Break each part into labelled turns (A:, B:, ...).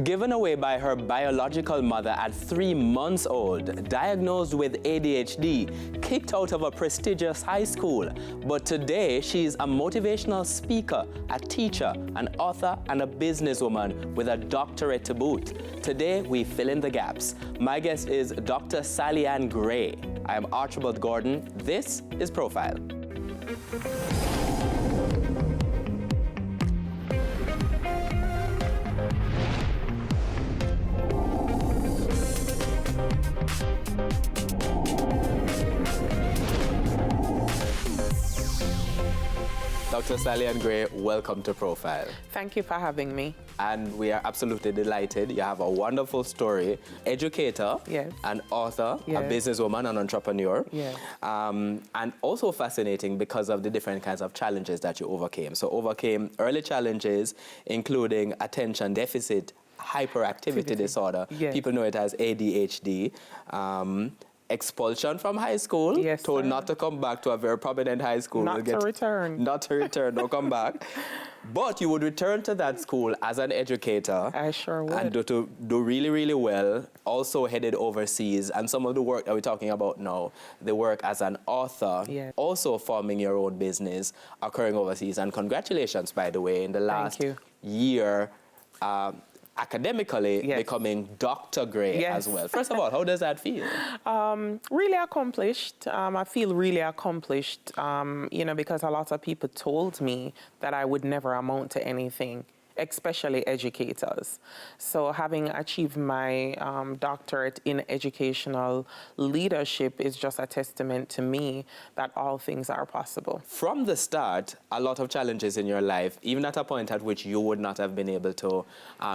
A: Given away by her biological mother at 3 months old, diagnosed with ADHD, kicked out of a prestigious high school. But today, she's a motivational speaker, a teacher, an author, and a businesswoman with a doctorate to boot. Today, we fill in the gaps. My guest is Dr. SallyAnn Gray. I am Archibald Gordon. This is Profile. Dr. SallyAnn Gray, welcome to Profile.
B: Thank you for having me.
A: And we are absolutely delighted. You have a wonderful story. Educator,
B: yes.
A: An author,
B: yes.
A: a businesswoman, an entrepreneur.
B: Yes.
A: And also fascinating because of the different kinds of challenges that you overcame. So overcame early challenges, including attention deficit hyperactivity disorder.
B: Yes.
A: People know it as ADHD. Expulsion from high school,
B: yes,
A: told
B: sir.
A: Not to come back to a very prominent high school.
B: Not to return, don't
A: come back. But you would return to that school as an educator.
B: I sure would.
A: And do really, really well. Also headed overseas. And some of the work that we're talking about now, the work as an author,
B: yes.
A: Also forming your own business, occurring overseas. And congratulations, by the way, in the last year, academically, yes. Becoming Dr. Gray, yes. As well. First of all, how does that feel?
B: Really accomplished. I feel really accomplished, because a lot of people told me that I would never amount to anything, especially educators. So having achieved my doctorate in educational leadership is just a testament to me that all things are possible. From the start, a lot of challenges in your life, even at a point at which you would not have been able to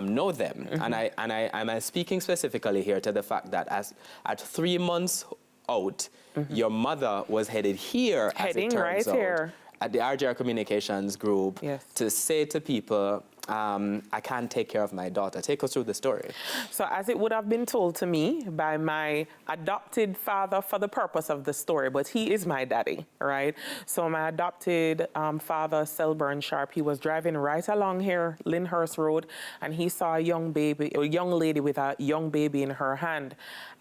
B: know them. Mm-hmm. And I'm speaking specifically here to the fact that at 3 months out, mm-hmm. your mother was headed here, heading
A: as it turns
B: right
A: out,
B: here
A: at the RJR Communications Group,
B: yes.
A: to say to people, I can't take care of my daughter. Take us through the story.
B: So as it would have been told to me by my adopted father for the purpose of the story, but he is my daddy, right? So my adopted father, Selburn Sharp, he was driving right along here, Lyndhurst Road, and he saw a young lady with a young baby in her hand,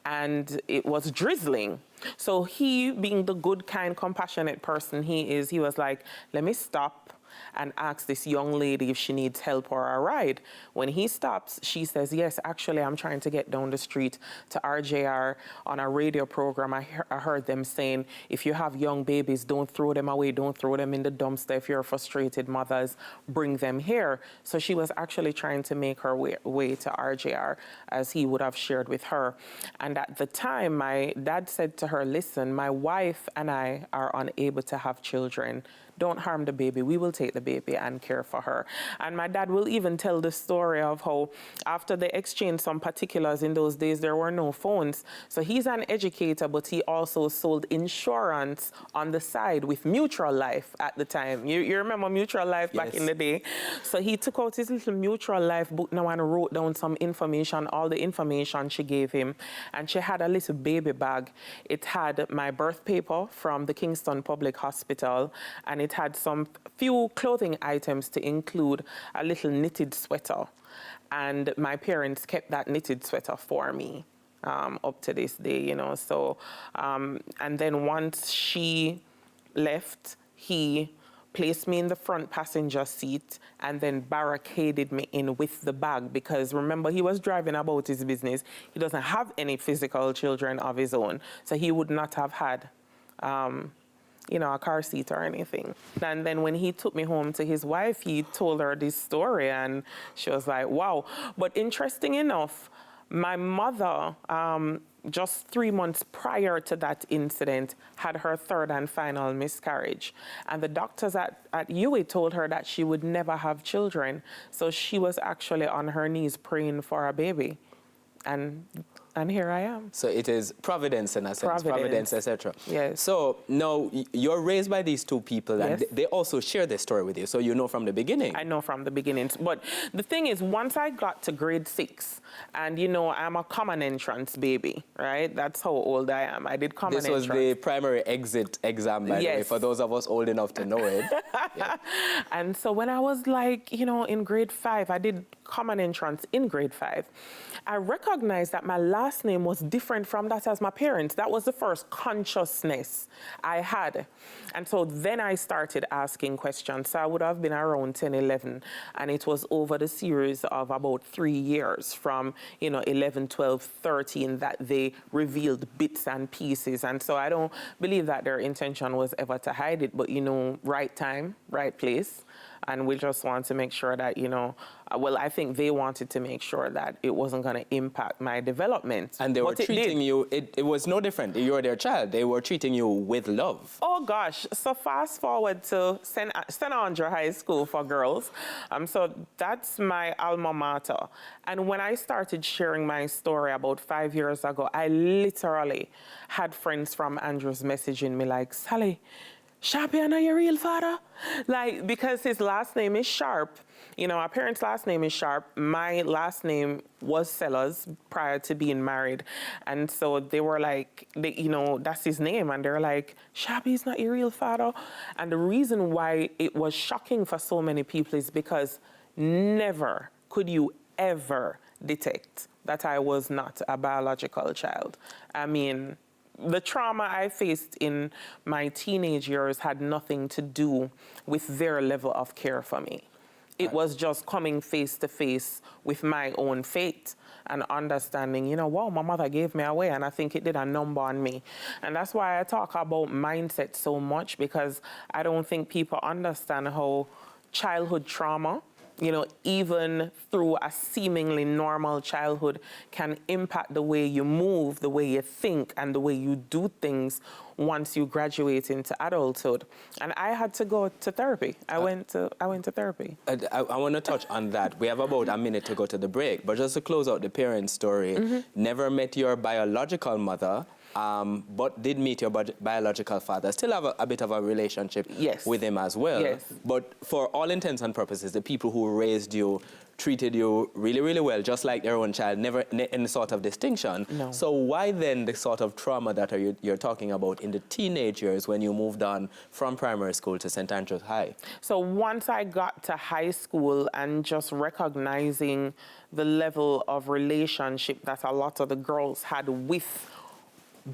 B: and it was drizzling. So he, being the good, kind, compassionate person he is, he was like, let me stop and ask this young lady if she needs help or a ride. When he stops, she says, yes, actually, I'm trying to get down the street to RJR on a radio program. I heard them saying, if you have young babies, don't throw them away, don't throw them in the dumpster. If you're frustrated mothers, bring them here. So she was actually trying to make her way to RJR, as he would have shared with her. And at the time, my dad said to her, listen, my wife and I are unable to have children. Don't harm the baby. We will take the baby and care for her. And my dad will even tell the story of how after they exchanged some particulars, in those days there were no phones. So he's an educator, but he also sold insurance on the side with Mutual Life at the time. You remember Mutual Life back in the day? So he took out his little Mutual Life book now and wrote down some information, all the information she gave him. And she had a little baby bag. It had my birth paper from the Kingston Public Hospital, and it had some few clothing items to include a little knitted sweater. And my parents kept that knitted sweater for me up to this day, So, and then once she left, he placed me in the front passenger seat and then barricaded me in with the bag, because remember, he was driving about his business. He doesn't have any physical children of his own, so he would not have had a car seat or anything. And then when he took me home to his wife, he told her this story, and she was like, wow. But interesting enough, my mother, just 3 months prior to that incident, had her third and final miscarriage. And the doctors at UWI told her that she would never have children. So she was actually on her knees praying for a baby. And And here I am.
A: So it is providence in a sense, providence, etc.
B: Yes.
A: So now you're raised by these two people, and
B: Yes.
A: they also share this story with you, so you know from the beginning.
B: I know from the beginning. But the thing is, once I got to grade 6, and you know, I'm a common entrance baby, right? That's how old I am. I did common entrance.
A: This was the primary exit exam, by the way, for those of us old enough to know it. Yeah.
B: And so when I was like, you know, in grade 5, I did common entrance in grade 5. I recognized that my last name was different from that as my parents. That was the first consciousness I had. And so then I started asking questions. So I would have been around 10, 11. And it was over the series of about 3 years from, you know, 11, 12, 13 that they revealed bits and pieces. And so I don't believe that their intention was ever to hide it, but, you know, right time, right place. And we just want to make sure that, you know, well, I think they wanted to make sure that it wasn't going to impact my development.
A: And they were treating you, it was no different. You were their child. They were treating you with love.
B: Oh, gosh. So fast forward to St. Andre High School for girls. So that's my alma mater. And when I started sharing my story about 5 years ago, I literally had friends from Andrews messaging me like, Sally, Sharpie, I know your real father? Like, because his last name is Sharp. You know, our parents' last name is Sharp. My last name was Sellers prior to being married. And so they were like, you know, that's his name. And they're like, Sharpie's not your real father. And the reason why it was shocking for so many people is because never could you ever detect that I was not a biological child. I mean, the trauma I faced in my teenage years had nothing to do with their level of care for me. It was just coming face to face with my own fate and understanding, you know, wow, my mother gave me away, and I think it did a number on me. And that's why I talk about mindset so much, because I don't think people understand how childhood trauma, you know, even through a seemingly normal childhood, can impact the way you move, the way you think, and the way you do things once you graduate into adulthood. And I had to go to therapy. I went to therapy.
A: I want to touch on that. We have about a minute to go to the break, but just to close out the parent story, never met your biological mother, but did meet your biological father. Still have a bit of a relationship with him as well.
B: Yes.
A: But for all intents and purposes, the people who raised you treated you really, really well, just like their own child, never any sort of distinction.
B: No.
A: So why then the sort of trauma that you're talking about in the teenage years when you moved on from primary school to St. Andrews High?
B: So once I got to high school and just recognizing the level of relationship that a lot of the girls had with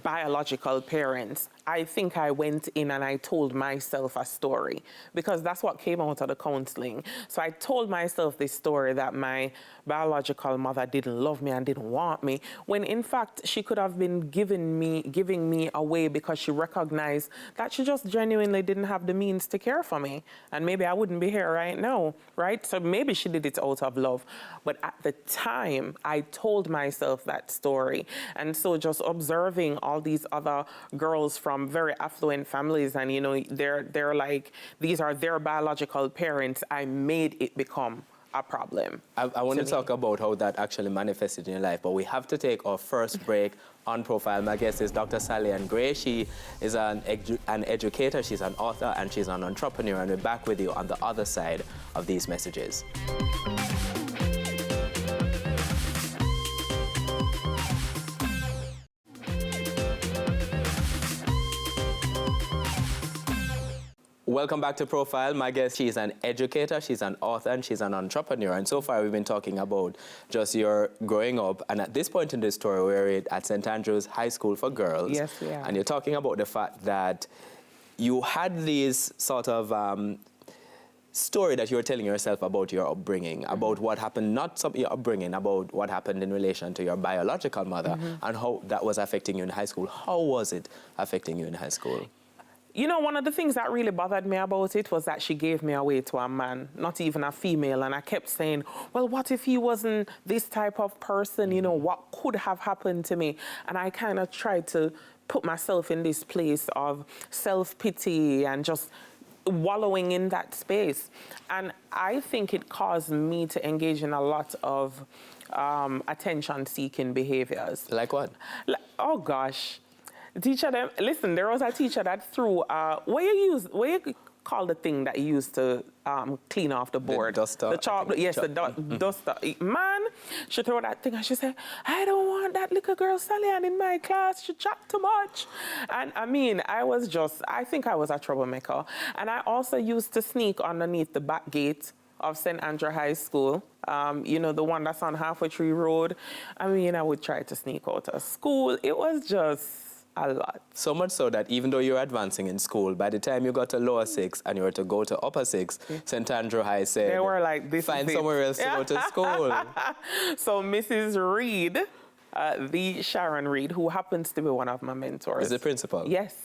B: biological parents, I think I went in and I told myself a story, because that's what came out of the counseling. So I told myself this story that my biological mother didn't love me and didn't want me, when in fact she could have been giving me away because she recognized that she just genuinely didn't have the means to care for me. And maybe I wouldn't be here right now, right? So maybe she did it out of love. But at the time, I told myself that story. And so just observing all these other girls from very affluent families, and you know, they're like, these are their biological parents, I made it become a problem.
A: I want to talk about how that actually manifested in your life, but we have to take our first break on Profile. My guest is Dr. SallyAnn Gray. She is an educator, she's an author, and she's an entrepreneur, and we're back with you on the other side of these messages. Welcome back to Profile. My guest, she's an educator, she's an author, and she's an entrepreneur. And so far, we've been talking about just your growing up. And at this point in the story, we're at St. Andrews High School for girls.
B: Yes, we are.
A: And you're talking about the fact that you had this sort of story that you were telling yourself about your upbringing, about what happened, not your upbringing, about what happened in relation to your biological mother and how that was affecting you in high school. How was it affecting you in high school?
B: You know, one of the things that really bothered me about it was that she gave me away to a man, not even a female. And I kept saying, well, what if he wasn't this type of person? You know, what could have happened to me? And I kind of tried to put myself in this place of self-pity and just wallowing in that space. And I think it caused me to engage in a lot of attention-seeking behaviors.
A: Like what?
B: Oh gosh, teacher them. Listen, there was a teacher that threw what you call the thing that you use to clean off the board?
A: The duster.
B: The chalk. Yes, the duster. Man, she threw that thing and she said, "I don't want that little girl SallyAnn in my class. She chat too much." And I mean, I think I was a troublemaker. And I also used to sneak underneath the back gate of St. Andrew High School, you know, the one that's on Halfway Tree Road. I mean, I would try to sneak out of school. It was just a lot.
A: So much so that even though you were advancing in school, by the time you got to lower six and you were to go to upper six, St. Andrew High said,
B: they were like, this
A: find somewhere else to go to school.
B: So Mrs. Reed, the Sharon Reed, who happens to be one of my mentors.
A: Is the principal?
B: Yes.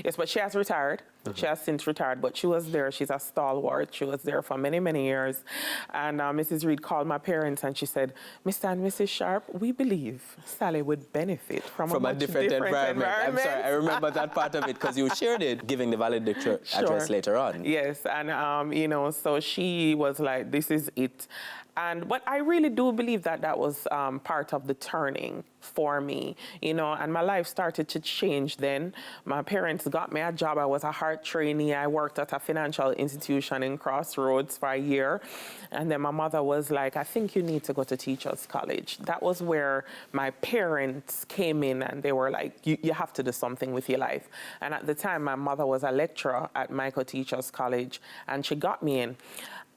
B: Yes, but she has retired. She has since retired, but she was there. She's a stalwart. She was there for many, many years. And Mrs. Reed called my parents and she said, "Mr. and Mrs. Sharp, we believe Sally would benefit from a much different environment."
A: I'm sorry, I remember that part of it because you shared it, giving the valedictory address later on.
B: Yes, and you know, so she was like, "This is it." But I really do believe that that was part of the turning for me, you know, and my life started to change then. My parents got me a job. I was a heart trainee. I worked at a financial institution in Crossroads for a year. And then my mother was like, "I think you need to go to Teachers College." That was where my parents came in and they were like, you have to do something with your life. And at the time, my mother was a lecturer at Michael Teachers College and she got me in.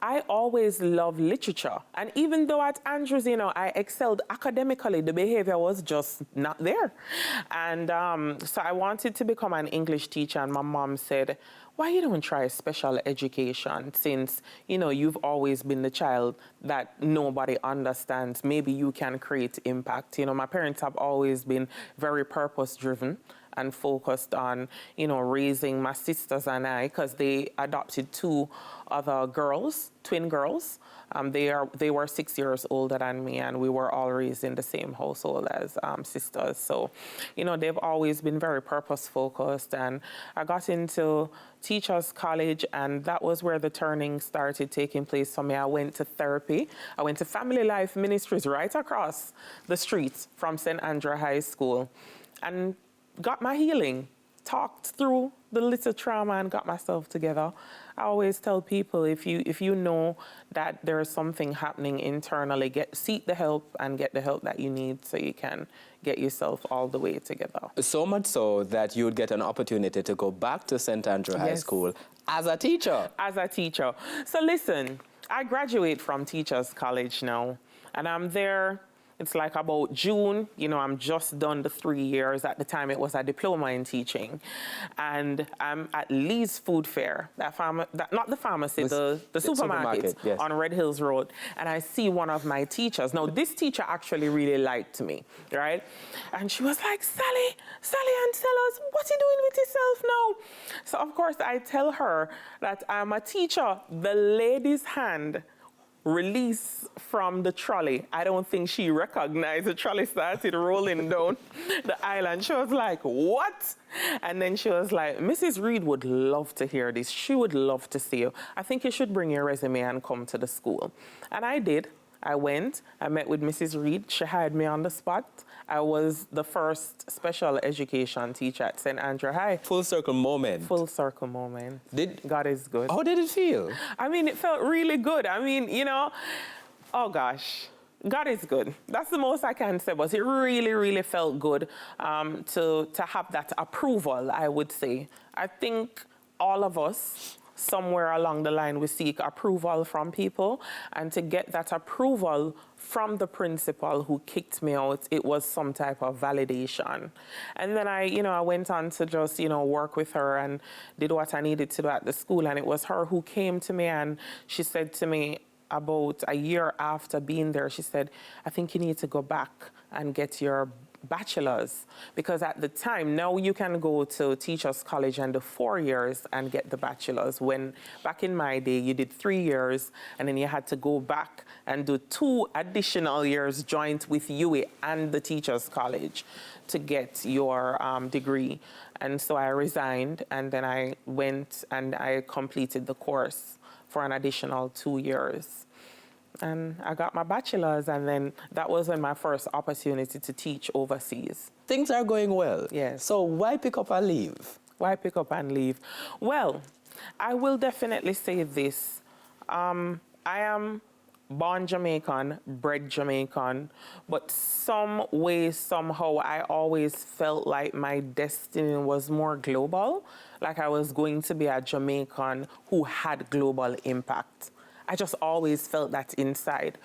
B: I always loved literature. And even though at Andrews, you know, I excelled academically, the behavior was just not there. And so I wanted to become an English teacher. And my mom said, "Why you don't try special education since, you know, you've always been the child that nobody understands? Maybe you can create impact." You know, my parents have always been very purpose-driven and focused on, you know, raising my sisters and I, because they adopted two other girls, twin girls. They were 6 years older than me, and we were all raised in the same household as sisters. So, you know, they've always been very purpose-focused. And I got into Teachers College, and that was where the turning started taking place for me. I went to therapy. I went to Family Life Ministries right across the street from St. Andrew High School, and got my healing, talked through the little trauma and got myself together. I always tell people, if you know that there is something happening internally, seek the help and get the help that you need so you can get yourself all the way together.
A: So much so that you would get an opportunity to go back to St. Andrew High School as a teacher.
B: As a teacher. So listen, I graduate from Teachers College now, and I'm there. It's like about June, you know, I'm just done the 3 years. At the time, it was a diploma in teaching. And I'm at Lee's Food Fair, not the pharmacy, the supermarket
A: yes,
B: on Red Hills Road. And I see one of my teachers. Now, this teacher actually really liked me, right? And she was like, SallyAnn, tell us, what you doing with yourself now? So, of course, I tell her that I'm a teacher. The lady's hand release from the trolley. I don't think she recognized the trolley started rolling down the island. She was like, "What?" And then she was like, "Mrs. Reed would love to hear this. She would love to see you. I think you should bring your resume and come to the school." And I did. I went, I met with Mrs. Reed. She hired me on the spot. I was the first special education teacher at St. Andrew High.
A: Full circle moment.
B: Full circle moment. God is good.
A: How did it feel?
B: I mean, it felt really good. I mean, you know, oh gosh, God is good. That's the most I can say, but it really, really felt good to have that approval, I would say. I think all of us, somewhere along the line, we seek approval from people, and to get that approval from the principal who kicked me out, it was some type of validation. And then I went on to just, work with her and did what I needed to do at the school. And it was her who came to me and she said to me about a year after being there, she said, "I think you need to go back and get your bachelor's," because at the time, now you can go to Teachers College and do 4 years and get the bachelor's, when back in my day you did 3 years and then you had to go back and do 2 additional years joint with UWI and the Teachers College to get your degree. And so I resigned, and then I went and I completed the course for an additional 2 years. And I got my bachelor's, and then that was when my first opportunity to teach overseas.
A: Things are going well.
B: Yes.
A: So why pick up and leave?
B: Why pick up and leave? Well, I will definitely say this. I am born Jamaican, bred Jamaican, but some way, somehow, I always felt like my destiny was more global, like I was going to be a Jamaican who had global impact. I just always felt that inside.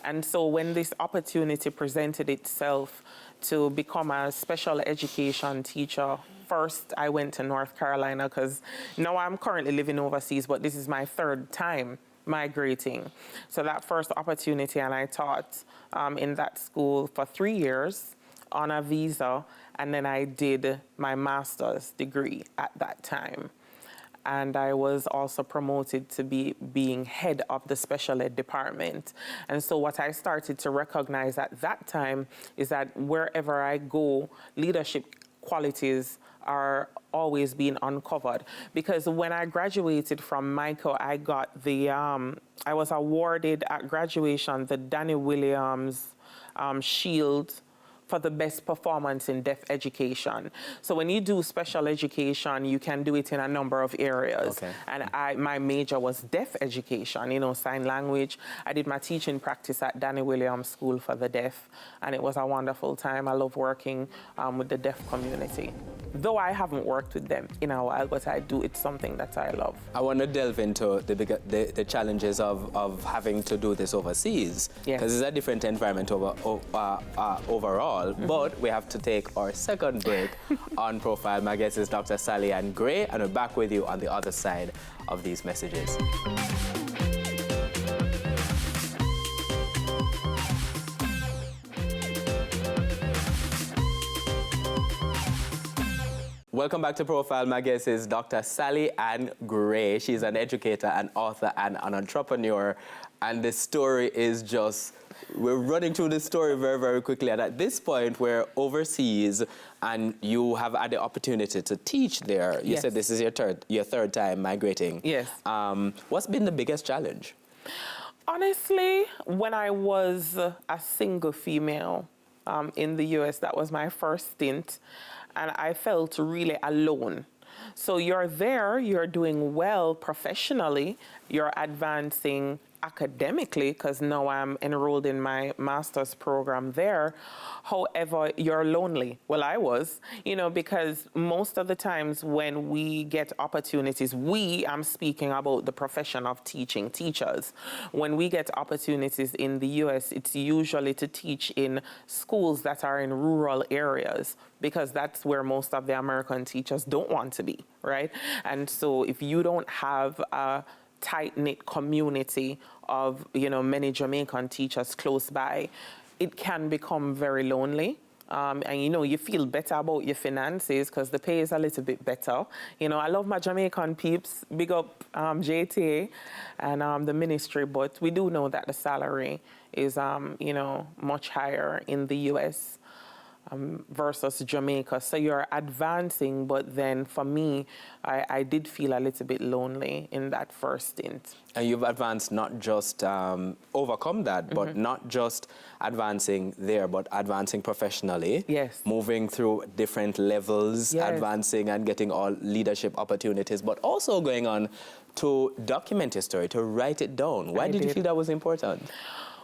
B: And so when this opportunity presented itself to become a special education teacher, first I went to North Carolina because now I'm currently living overseas, but this is my third time migrating. So that first opportunity, and I taught in that school for 3 years on a visa, and then I did my master's degree at that time. And I was also promoted to being head of the special ed department. And so what I started to recognize at that time is that wherever I go, leadership qualities are always being uncovered. Because when I graduated from Michael, I got I was awarded at graduation the Danny Williams Shield for the best performance in deaf education. So when you do special education, you can do it in a number of areas.
A: Okay.
B: And my major was deaf education, sign language. I did my teaching practice at Danny Williams School for the Deaf, and it was a wonderful time. I love working with the deaf community. Though I haven't worked with them in a while, but I do. It's something that I love.
A: I want to delve into the challenges of having to do this overseas.
B: Yes.
A: Because it's a different environment overall. But we have to take our second break on Profile. My guest is Dr. SallyAnn Gray, and we're back with you on the other side of these messages. Welcome back to Profile. My guest is Dr. SallyAnn Gray. She's an educator, an author, and an entrepreneur. And the story is just, we're running through this story very, very quickly. And at this point, we're overseas, and you have had the opportunity to teach there. You said this is your third time migrating.
B: Yes.
A: What's been the biggest challenge?
B: Honestly, when I was a single female in the U.S., that was my first stint, and I felt really alone. So you're there, you're doing well professionally, you're advancing academically, because now I'm enrolled in my master's program there. However, you're lonely. Well, I was, because most of the times when we get opportunities, I'm speaking about the profession of teaching, teachers. When we get opportunities in the U.S., it's usually to teach in schools that are in rural areas, because that's where most of the American teachers don't want to be, right? And so if you don't have a tight-knit community of, many Jamaican teachers close by, it can become very lonely. And, you feel better about your finances because the pay is a little bit better. I love my Jamaican peeps. Big up JTA and the ministry, but we do know that the salary is, much higher in the U.S. Versus Jamaica. So you're advancing, but then for me, I did feel a little bit lonely in that first stint.
A: And you've advanced, not just overcome that, but not just advancing there, but advancing professionally.
B: Yes.
A: Moving through different levels, advancing and getting all leadership opportunities, but also going on to document your story, to write it down. Why did you feel that was important?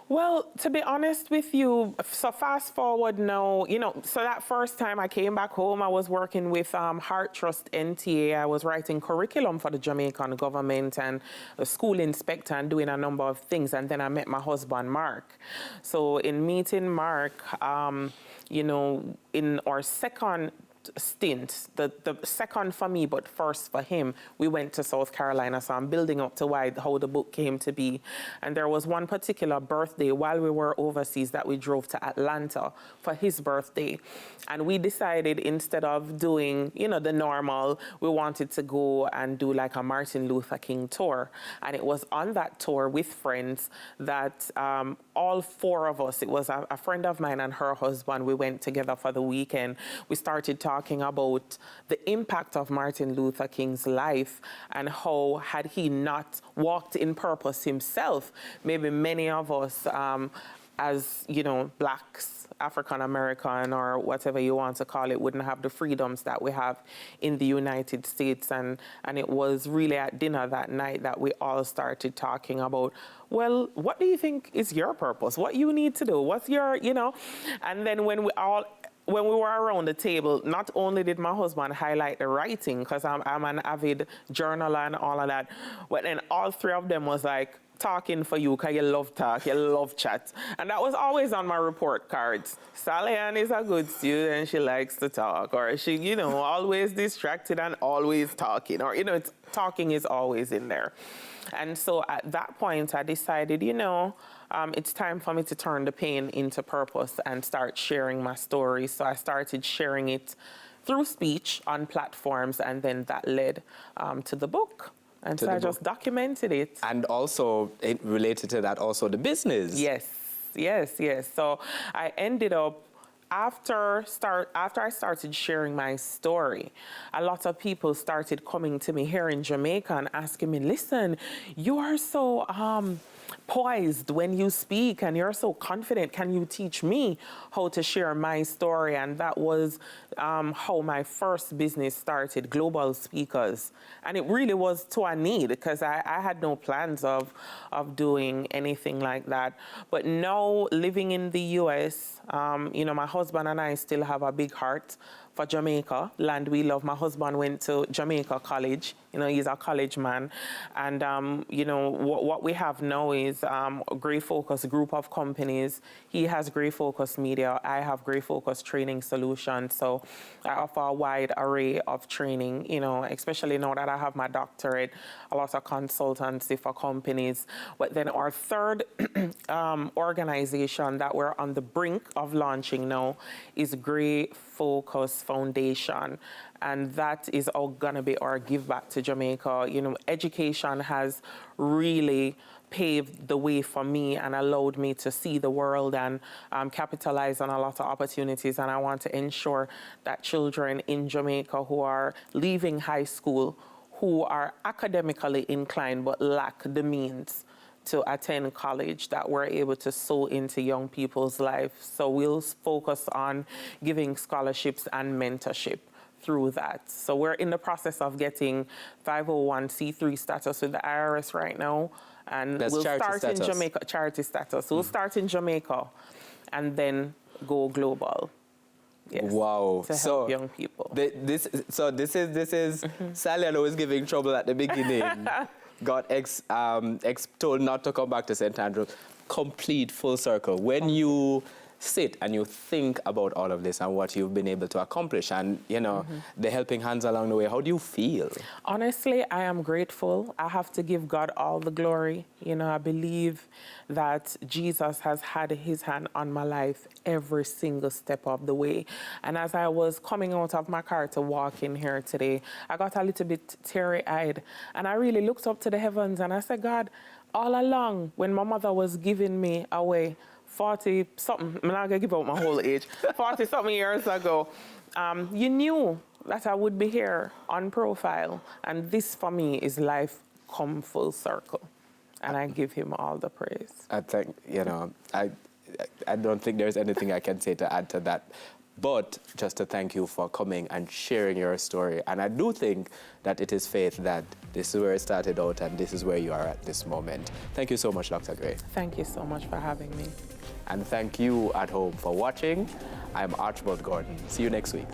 B: Well, to be honest with you, so fast forward now, so that first time I came back home, I was working with Heart Trust NTA. I was writing curriculum for the Jamaican government and a school inspector and doing a number of things. And then I met my husband, Mark. So in meeting Mark, in our second stint, the second for me, but first for him, we went to South Carolina. So I'm building up to how the book came to be. And there was one particular birthday while we were overseas that we drove to Atlanta for his birthday. And we decided, instead of doing, the normal, we wanted to go and do like a Martin Luther King tour. And it was on that tour with friends that all four of us, it was a friend of mine and her husband, we went together for the weekend. We started talking talking about the impact of Martin Luther King's life and how had he not walked in purpose himself, maybe many of us as, you know, blacks, African American, or whatever you want to call it, wouldn't have the freedoms that we have in the United States. And it was really at dinner that night that we all started talking about, well, what do you think is your purpose? What you need to do? What's your, you know? And then when we were around the table, not only did my husband highlight the writing, because I'm an avid journaler and all of that, but then all three of them was like, talking for you, because you love talk, you love chat. And that was always on my report cards. SallyAnn is a good student, she likes to talk, or she, you know, always distracted and always talking, or, you know, talking is always in there. And so at that point, I decided, you know, it's time for me to turn the pain into purpose and start sharing my story. So I started sharing it through speech on platforms, and then that led to the book. And so I just documented it.
A: And also, related to that, also the business.
B: Yes, yes, yes. So I ended up, after I started sharing my story, a lot of people started coming to me here in Jamaica and asking me, listen, you are so poised when you speak and you're so confident. Can you teach me how to share my story? And that was how my first business started, Global Speakers. And it really was to a need, because I had no plans of doing anything like that. But now, living in the US, you know, my husband and I still have a big heart for Jamaica, land we love. My husband went to Jamaica College. You know, he's a college man. And, you know, what we have now is a Grey Focus group of companies. He has Grey Focus Media. I have Grey Focus Training Solutions. So I offer a wide array of training, you know, especially now that I have my doctorate, a lot of consultancy for companies. But then our third organization that we're on the brink of launching now is Grey Focus Foundation. And that is all gonna be our give back to Jamaica. You know, education has really paved the way for me and allowed me to see the world and capitalize on a lot of opportunities. And I want to ensure that children in Jamaica who are leaving high school, who are academically inclined but lack the means to attend college, that we're able to sow into young people's lives. So we'll focus on giving scholarships and mentorship through that. So we're in the process of getting 501c3 status with the IRS right now. And
A: That's
B: we'll
A: charity
B: start
A: status.
B: in Jamaica, charity status. We'll start in Jamaica and then go global. Yes,
A: wow.
B: to help young people.
A: This is SallyAnn was giving trouble at the beginning. Got told not to come back to St. Andrews. Complete full circle. When you sit and you think about all of this and what you've been able to accomplish and, you know, the helping hands along the way, how do you feel?
B: Honestly, I am grateful. I have to give God all the glory. You know, I believe that Jesus has had his hand on my life every single step of the way. And as I was coming out of my car to walk in here today, I got a little bit teary-eyed. And I really looked up to the heavens and I said, God, all along when my mother was giving me away, 40-something, I'm not going to give out my whole age, 40-something years ago, you knew that I would be here on profile. And this, for me, is life come full circle. And I give him all the praise.
A: I think, you know, I don't think there's anything I can say to add to that. But just to thank you for coming and sharing your story. And I do think that it is faith that this is where it started out and this is where you are at this moment. Thank you so much, Dr. Gray.
B: Thank you so much for having me.
A: And thank you at home for watching. I'm Archibald Gordon. See you next week.